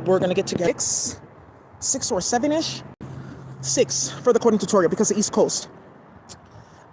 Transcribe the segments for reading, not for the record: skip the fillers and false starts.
we're going to get to 6 or 7-ish. 6 for the coding tutorial because the East Coast.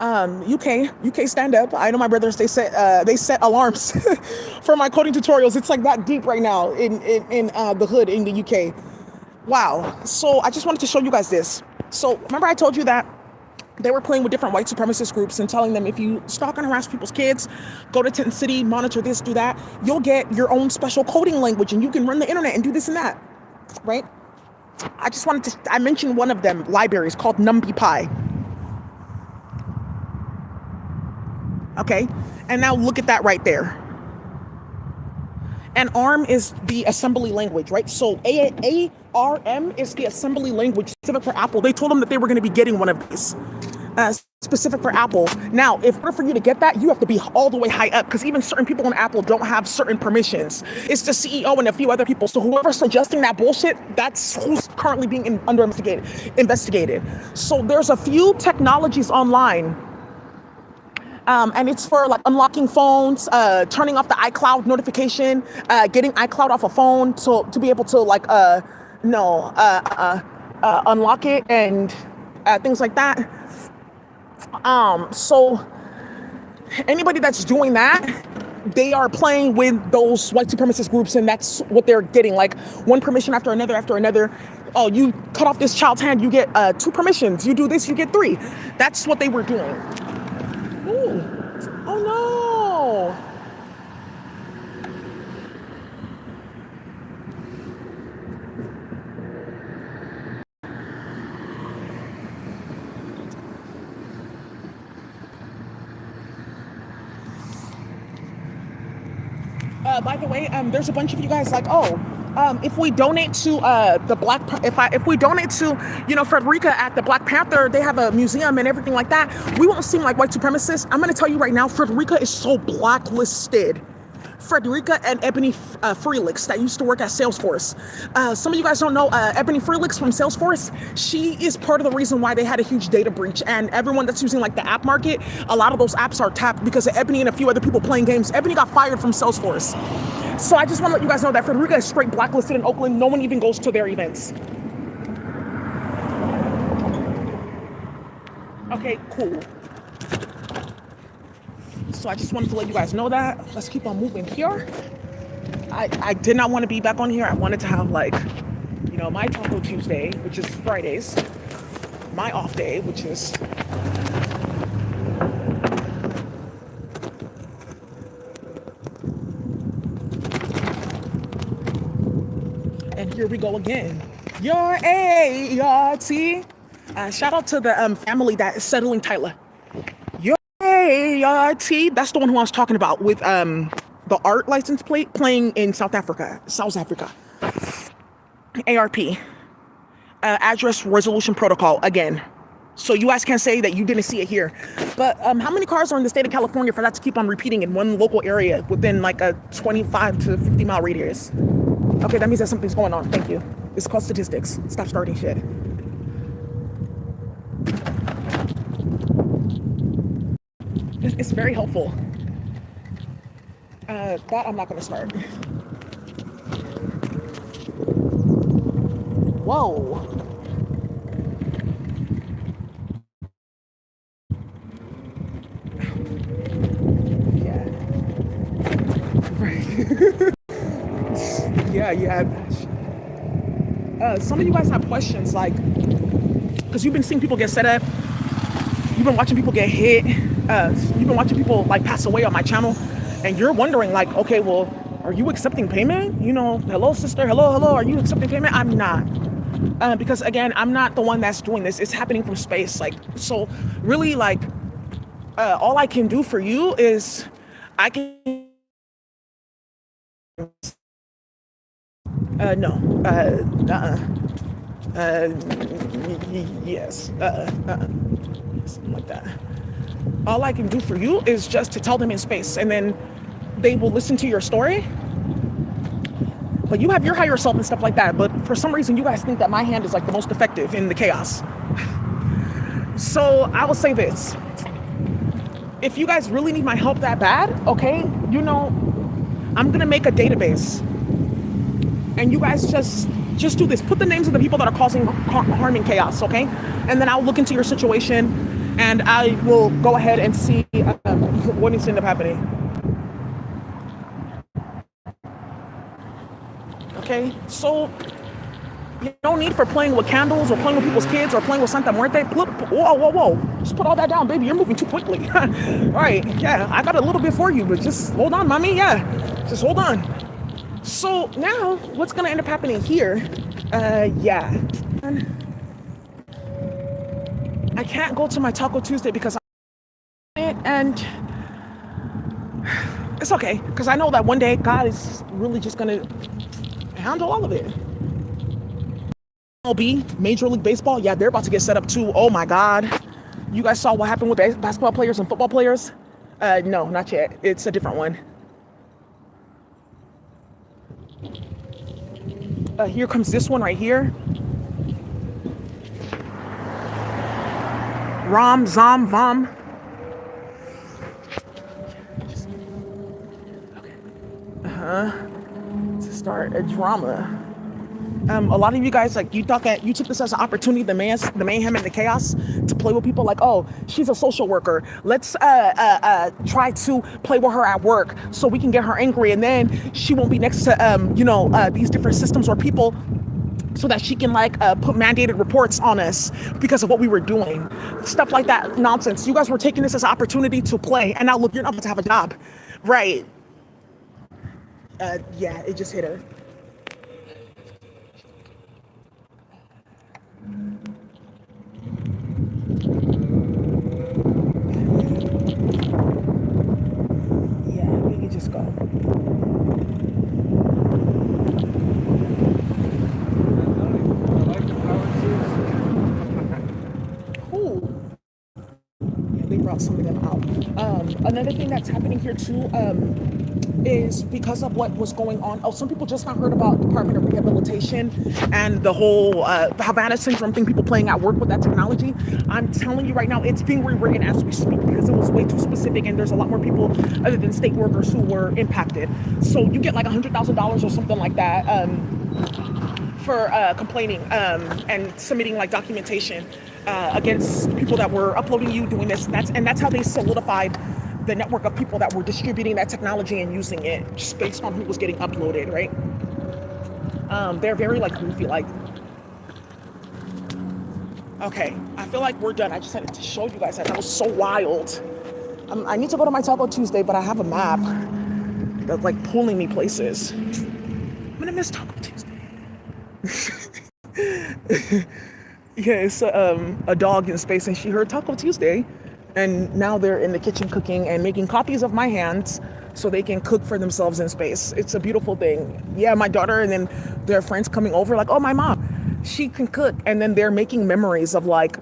UK stand up. I know my brothers, they set alarms for my coding tutorials. It's like that deep right now in the hood in the UK. Wow. So I just wanted to show you guys this. So remember I told you that they were playing with different white supremacist groups and telling them if you stalk and harass people's kids, go to Tent City, monitor this, do that, you'll get your own special coding language and you can run the internet and do this and that, right? I mentioned one of them, libraries called NumPy. Okay, and now look at that right there. And ARM is the assembly language, right? So ARM is the assembly language specific for Apple. They told them that they were going to be getting one of these specific for Apple. Now, if for you to get that, you have to be all the way high up because even certain people in Apple don't have certain permissions. It's the CEO and a few other people. So whoever's suggesting that bullshit, that's who's currently being investigated. So there's a few technologies online. And it's for like unlocking phones, turning off the iCloud notification, getting iCloud off a phone to be able to like, unlock it and things like that. So anybody that's doing that, they are playing with those white supremacist groups and that's what they're getting, like one permission after another. Oh, you cut off this child's hand, you get 2 permissions. You do this, you get 3. That's what they were doing. Ooh. Oh no! By the way, there's a bunch of you guys like, if we donate to if we donate to, Frederica at the Black Panther, they have a museum and everything like that, we won't seem like white supremacists. I'm going to tell you right now, Frederica is so blacklisted. Frederica and Ebony Freelix that used to work at Salesforce. Some of you guys don't know Ebony Freelix from Salesforce. She is part of the reason why they had a huge data breach, and everyone that's using like the app market, a lot of those apps are tapped because of Ebony and a few other people playing games. Ebony got fired from Salesforce. So I just want to let you guys know that Frederica is straight blacklisted in Oakland. No one even goes to their events. Okay, cool. So I just wanted to let you guys know that. Let's keep on moving here. I did not want to be back on here. I wanted to have like, my Taco Tuesday, which is Fridays. My off day, which is and here we go again. Your ART. Shout out to the family that is settling Tyler. ART, that's the one who I was talking about with the art license plate playing in South Africa. ARP, address resolution protocol again. So you guys can't say that you didn't see it here. But how many cars are in the state of California for that to keep on repeating in one local area within like a 25 to 50 mile radius? Okay, that means that something's going on. Thank you. It's called statistics. Stop starting shit. It's very helpful. That I'm not going to start. Whoa. Yeah. Right. Yeah. Some of you guys have questions, like, because you've been seeing people get set up. You've been watching people get hit. You've been watching people like pass away on my channel, and you're wondering like, okay, well, are you accepting payment? Hello sister, hello, are you accepting payment? I'm not, because again, I'm not the one that's doing this. It's happening from space. Like, so really, like, all I can do for you is I can yes, something like that. All I can do for you is just to tell them in space, and then they will listen to your story. But you have your higher self and stuff like that. But for some reason, you guys think that my hand is like the most effective in the chaos. So I will say this. If you guys really need my help that bad, okay, I'm going to make a database and you guys just do this. Put the names of the people that are causing harm and chaos, okay? And then I'll look into your situation, and I will go ahead and see what needs to end up happening. Okay, so no need for playing with candles or playing with people's kids or playing with Santa Muerte. Whoa. Just put all that down, baby. You're moving too quickly. All right, yeah, I got a little bit for you, but just hold on, mommy. Yeah, just hold on. So now what's going to end up happening here? Yeah. I can't go to my Taco Tuesday because and it's okay, because I know that one day God is really just going to handle all of it. MLB, Major League Baseball, yeah, they're about to get set up too. Oh my God. You guys saw what happened with basketball players and football players? No, not yet. It's a different one. Here comes this one right here. Rom, Zom, Vom. To start a drama. A lot of you guys, like, you took this as an opportunity, the mayhem and the chaos, to play with people. Like, oh, she's a social worker. Let's try to play with her at work so we can get her angry, and then she won't be next to these different systems or people, so that she can put mandated reports on us because of what we were doing. Stuff like that nonsense. You guys were taking this as an opportunity to play, and now look, you're not about to have a job, right? Yeah, it just hit her. Yeah, we can just go. Ooh. Yeah, they brought some of them out. Another thing that's happening here too, is because of what was going on. Oh, some people just not heard about Department of Rehabilitation and the whole Havana syndrome thing, people playing at work with that technology. I'm telling you right now, it's being rewritten as we speak because it was way too specific, and there's a lot more people other than state workers who were impacted. So you get like $100,000 or something like that for complaining and submitting like documentation against people that were uploading you, doing this. That's how they solidified the network of people that were distributing that technology and using it just based on who was getting uploaded, right? They're very like goofy, like. Okay, I feel like we're done. I just had to show you guys that was so wild. I need to go to my Taco Tuesday, but I have a map that's like pulling me places. I'm gonna miss Taco Tuesday. Yeah, it's a dog in space, and she heard Taco Tuesday. And now they're in the kitchen cooking and making copies of my hands so they can cook for themselves in space. It's a beautiful thing. Yeah, my daughter and then their friends coming over like, oh, my mom, she can cook. And then they're making memories of like,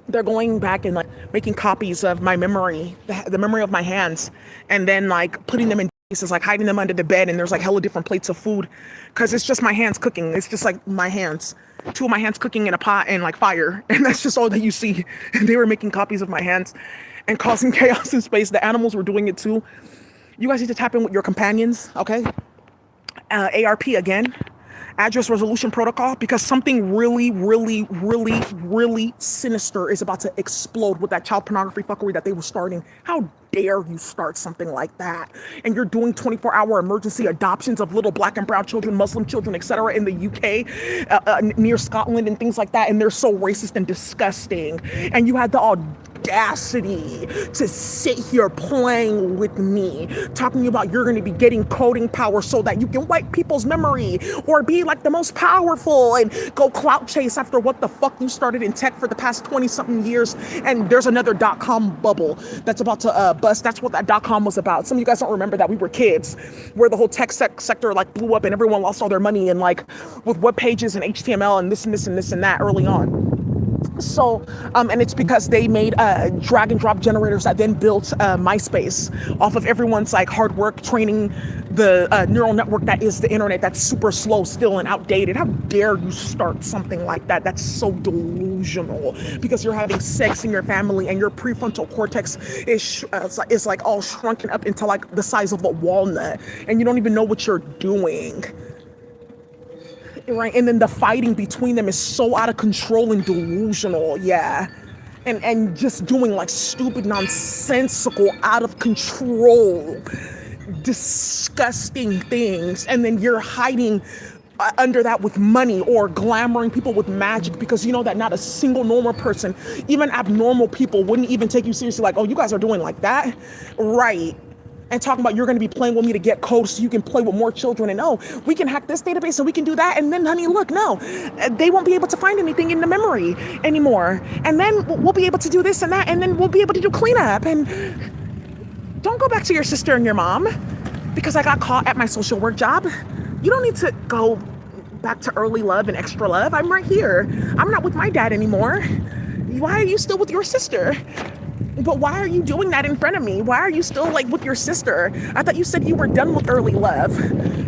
they're going back and like making copies of my memory, the memory of my hands, and then like putting them in pieces, like hiding them under the bed. And there's like hella different plates of food because it's just my hands cooking. It's just like my hands. Two of my hands cooking in a pot and like fire, and that's just all that you see. And they were making copies of my hands and causing chaos in space. The animals were doing it too. You guys need to tap in with your companions, okay? ARP again, address resolution protocol, because something really, really, really, really sinister is about to explode with that child pornography fuckery that they were starting. How dare you start something like that? And you're doing 24-hour emergency adoptions of little black and brown children, Muslim children, etc. in the UK, near Scotland and things like that. And they're so racist and disgusting. And you had the audacity to sit here playing with me, talking about you're going to be getting coding power so that you can wipe people's memory or be like the most powerful and go clout chase after what the fuck you started in tech for the past 20 something years. And there's another .com bubble that's about to bust. That's what that .com was about. Some of you guys don't remember that we were kids, where the whole tech sector like blew up and everyone lost all their money and like with web pages and HTML and this and this and this and that early on. So, and it's because they made drag and drop generators that then built MySpace off of everyone's like hard work training the neural network that is the internet, that's super slow still and outdated. How dare you start something like that? That's so delusional, because you're having sex in your family and your prefrontal cortex is like all shrunken up into like the size of a walnut, and you don't even know what you're doing. right? And then the fighting between them is so out of control and delusional, yeah. And just doing like stupid, nonsensical, out of control, disgusting things, and then you're hiding under that with money or glamoring people with magic because you know that not a single normal person, even abnormal people, wouldn't even take you seriously. Like, oh, you guys are doing like that, right? And talking about you're going to be playing with me to get codes so you can play with more children, and oh, we can hack this database and we can do that, and then honey, look, no, they won't be able to find anything in the memory anymore, and then we'll be able to do this and that, and then we'll be able to do cleanup. And don't go back to your sister and your mom because I got caught at my social work job. You don't need to go back to early love and extra love. I'm right here. I'm not with my dad anymore. Why are you still with your sister? But why are you doing that in front of me? Why are you still like with your sister? I thought you said you were done with early love.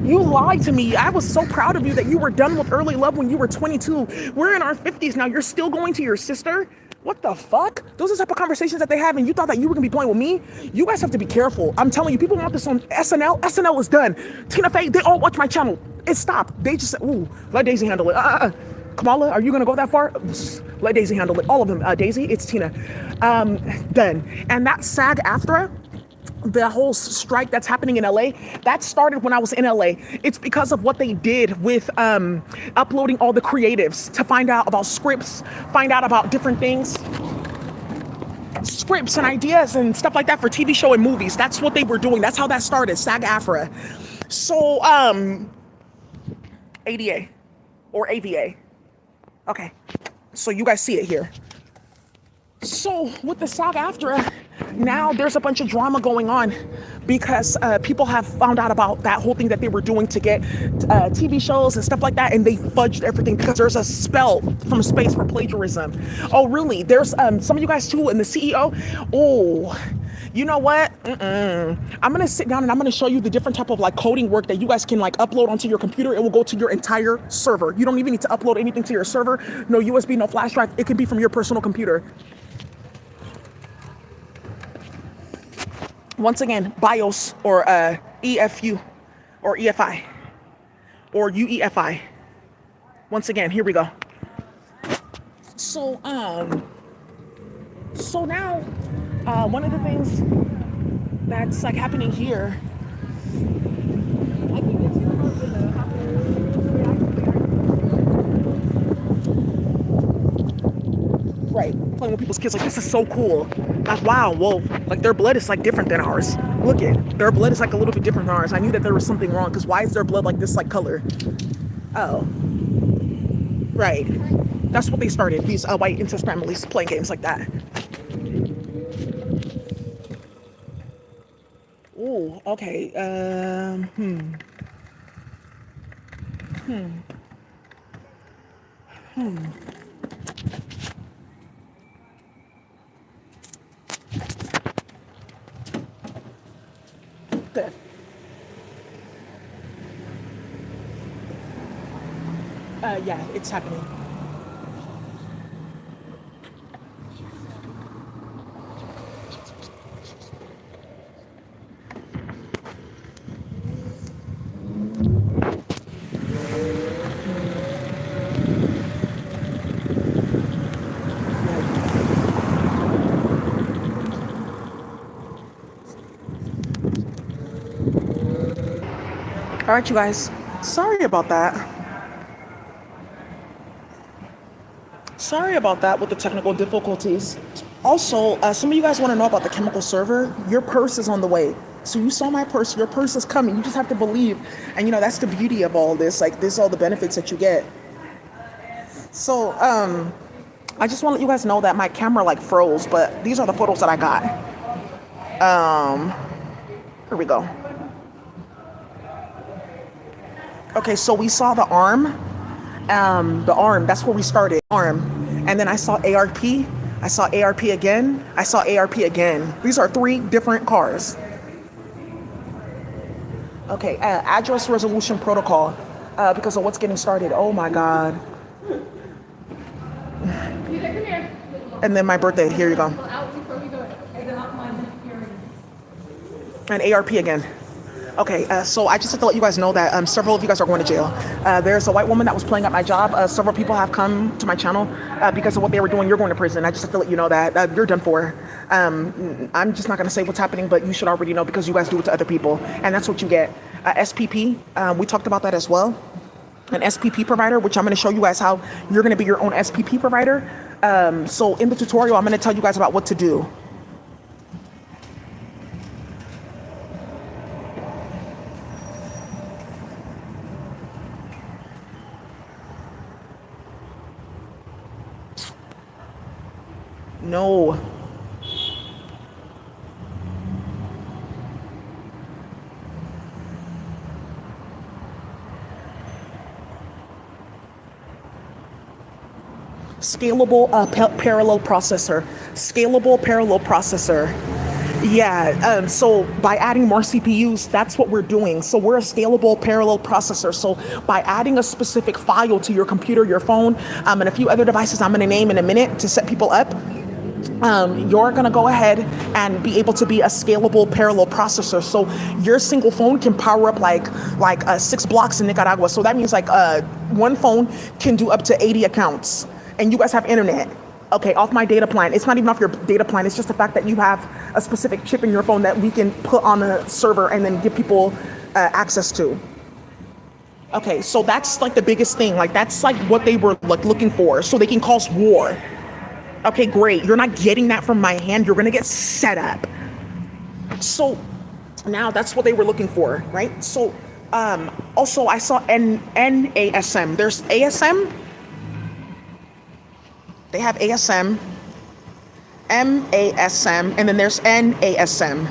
You lied to me. I was so proud of you that you were done with early love when you were 22. We're in our 50s now. You're still going to your sister? What the fuck? Those are the type of conversations that they have, and you thought that you were gonna be playing with me? You guys have to be careful. I'm telling you, people want this on SNL. SNL is done. Tina Fey, they all watch my channel. It stopped. They just said, ooh, let Daisy handle it. Kamala, are you gonna go that far? Let Daisy handle it. All of them. Daisy, it's Tina. Done. And that SAG-AFTRA, the whole strike that's happening in LA, that started when I was in LA. It's because of what they did with uploading all the creatives to find out about scripts, find out about different things, scripts and ideas and stuff like that for TV show and movies. That's what they were doing. That's how that started, SAG-AFTRA. So, ADA or AVA. Okay, so you guys see it here. So with the SAG-AFTRA, now there's a bunch of drama going on because people have found out about that whole thing that they were doing to get TV shows and stuff like that, and they fudged everything because there's a spell from space for plagiarism. Oh, really? There's some of you guys too, and the CEO. Oh, you know what? I'm gonna sit down and I'm gonna show you the different type of like coding work that you guys can like upload onto your computer. It will go to your entire server. You don't even need to upload anything to your server. No USB, no flash drive. It can be from your personal computer. Once again, BIOS or EFU or EFI or UEFI. Once again, here we go. So now one of the things that's like happening here. Right, playing with people's kids, like this is so cool. Like wow, whoa, like their blood is like different than ours. Look it, their blood is like a little bit different than ours. I knew that there was something wrong because why is their blood like this like color? Oh, right, that's what they started. These white incest families playing games like that. Ooh, okay. Good. Yeah, it's happening. All right, you guys. Sorry about that. Sorry about that with the technical difficulties. Also, some of you guys want to know about the chemical server. Your purse is on the way. So you saw my purse. Your purse is coming. You just have to believe. And you know, that's the beauty of all this. Like, this is all the benefits that you get. So, I just want to let you guys know that my camera like froze, but these are the photos that I got. Here we go. Okay, so we saw the arm. The arm, that's where we started. Arm. And then I saw ARP. I saw ARP again. I saw ARP again. These are 3 different cars. Okay, address resolution protocol. Because of what's getting started. Oh my God. And then my birthday. Here you go. And ARP again. Okay, so I just have to let you guys know that several of you guys are going to jail. There's a white woman that was playing at my job. Several people have come to my channel because of what they were doing. You're going to prison. I just have to let you know that you're done for. I'm just not going to say what's happening, but you should already know because you guys do it to other people, and that's what you get. SPP, we talked about that as well. An SPP provider, which I'm going to show you guys how you're going to be your own SPP provider. So in the tutorial, I'm going to tell you guys about what to do. No. Scalable parallel processor. Scalable parallel processor. Yeah, so by adding more CPUs, that's what we're doing. So we're a scalable parallel processor. So by adding a specific file to your computer, your phone, and a few other devices I'm going to name in a minute to set people up, you're going to go ahead and be able to be a scalable parallel processor. So your single phone can power up like 6 blocks in Nicaragua. So that means like one phone can do up to 80 accounts. And you guys have internet. Okay, off my data plan. It's not even off your data plan. It's just the fact that you have a specific chip in your phone that we can put on a server and then give people access to. Okay, so that's like the biggest thing. Like that's like what they were like looking for, so they can cause war. Okay, great. You're not getting that from my hand. You're gonna get set up. So now that's what they were looking for, right? So also I saw NASM. There's ASM. They have ASM, MASM, and then there's NASM.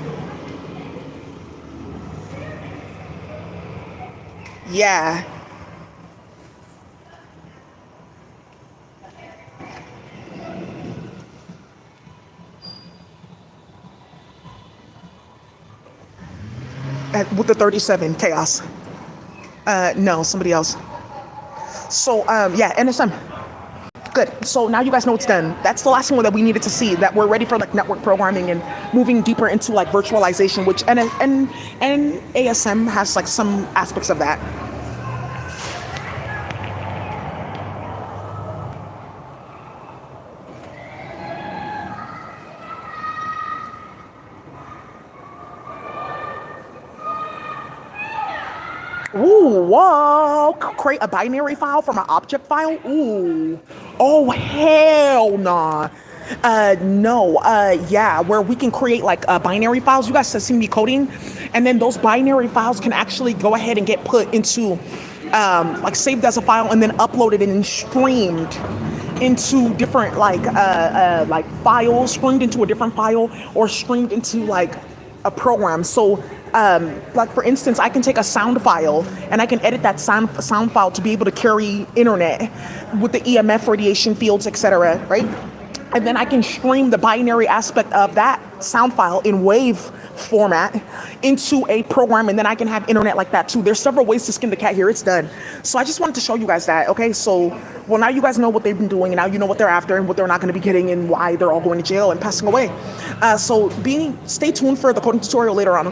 Yeah. With the 37 chaos. No, somebody else. So yeah, NSM. Good. So now you guys know it's done. That's the last one that we needed to see, that we're ready for like network programming and moving deeper into like virtualization, which and ASM has like some aspects of that. Ooh, whoa. Create a binary file from an object file? Ooh. Oh, hell nah. No, yeah, where we can create like binary files. You guys have seen me coding, and then those binary files can actually go ahead and get put into, like saved as a file and then uploaded and streamed into different like files, streamed into a different file, or streamed into like a program. So like for instance, I can take a sound file and I can edit that sound file to be able to carry internet with the EMF radiation fields, etc. Right? And then I can stream the binary aspect of that sound file in wave format into a program, and then I can have internet like that too. There's several ways to skin the cat here. It's done. So I just wanted to show you guys that. Okay, so well, now you guys know what they've been doing, and now you know what they're after and what they're not going to be getting and why they're all going to jail and passing away. So stay tuned for the coding tutorial later on. Okay.